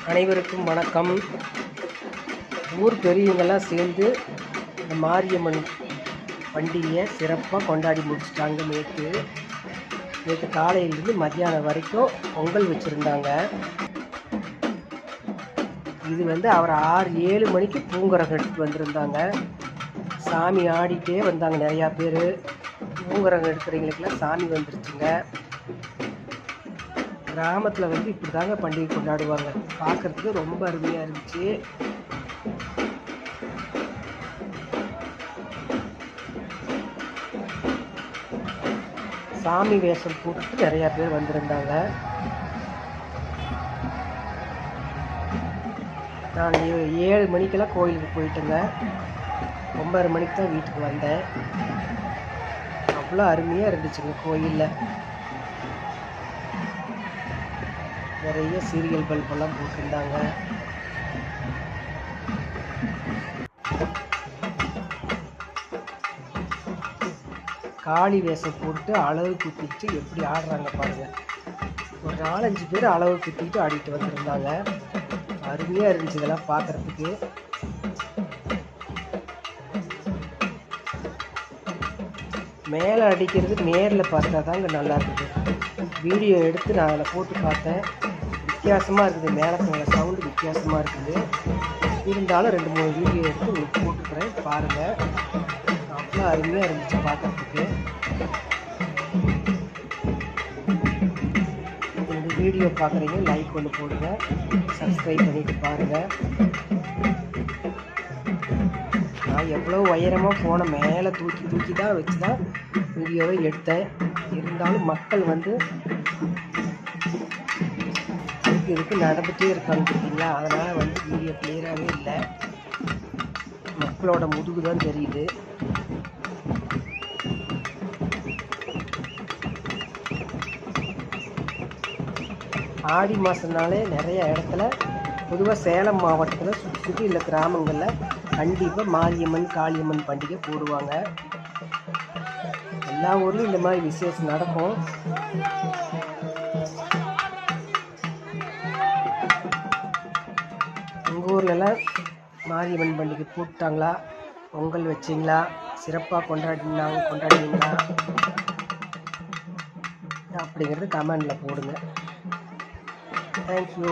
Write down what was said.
அனைவருக்கும் வணக்கம். ஊர் பெரியவங்கெல்லாம் சேர்ந்து இந்த மாரியம்மன் பண்டிகையை சிறப்பாக கொண்டாடி முடிச்சிட்டாங்க. நேற்று காலையிலேருந்து மத்தியானம் வரைக்கும் பொங்கல் வச்சுருந்தாங்க. இது அவர் 6-7 மணிக்கு பூங்கரகம் எடுத்துகிட்டு வந்திருந்தாங்க. சாமி ஆடிட்டே வந்தாங்க. நிறையா பேர் பூங்கரகம் எடுக்கிறவங்களுக்கெல்லாம் சாமி வந்துருச்சுங்க. கிராமத்தில் இப்படி தாங்க பண்டிகை கொண்டாடுவாங்க. பார்க்குறதுக்கு ரொம்ப அருமையாக இருந்துச்சு. சாமி வேஷம் போட்டுட்டு நிறையா பேர் வந்திருந்தாங்க. நான் 7 மணிக்கெல்லாம் கோயிலுக்கு போயிட்டேங்க. 9:30 மணிக்கு தான் வீட்டுக்கு வந்தேன். அவ்வளோ அருமையாக இருந்துச்சுங்க. கோயிலில் நிறைய சீரியல் பல்பெல்லாம் போட்டிருந்தாங்க. காளி வேஷம் போட்டு அளவு குத்திட்டு எப்படி ஆடுறாங்க பாருங்கள். ஒரு 4-5 பேர் அளவு குத்திட்டு ஆடிட்டு வந்திருந்தாங்க. அருமையாக இருந்துச்சு இதெல்லாம் பார்க்குறதுக்கு. மேலே அடிக்கிறது நேரில் பார்த்தா தாங்க நல்லா இருக்குது. வீடியோ எடுத்து நான் அதில் போட்டு பார்த்தேன். வித்தியாசமாக இருக்குது. மேலே சவுண்டு வித்தியாசமாக இருக்குது. இருந்தாலும் 2-3 வீடியோ எடுத்து உங்களுக்கு போட்டுக்கிறேன், பாருங்கள். அவ்வளோ அருமையாக இருந்துச்சு பார்க்குறதுக்கு. இந்த வீடியோ பார்க்குறீங்க, லைக் ஒன்று போடுங்க, சப்ஸ்கிரைப் பண்ணிவிட்டு பாருங்கள். நான் எவ்வளோ உயரமாக ஃபோனை மேலே தூக்கி தான் வச்சு தான் வீடியோவை எடுத்தேன். இருந்தாலும் மக்கள் இதுக்கு நடந்துகிட்டே இருக்காங்க பார்த்தீங்களா. அதனால் வீடியோ கிளியராகவே இல்லை. மக்களோட முதுகு தான் தெரியுது. ஆடி மாதம்னாலே நிறைய இடத்துல, பொதுவாக சேலம் மாவட்டத்தில் சுற்றி உள்ள கிராமங்களில் கண்டிப்பாக மாரியம்மன் காளியம்மன் பண்டிகை போடுவாங்க. எல்லா ஊர்லேயும் இந்த மாதிரி விசேஷம் நடக்கும். உங்கள் ஊர்லலாம் மாரியம்மன் பண்டிகை போட்டாங்களா? பொங்கல் வச்சிங்களா? சிறப்பாக கொண்டாடினீங்களா? அப்படிங்கிறது கமெண்டில் போடுங்க. தேங்க்யூ.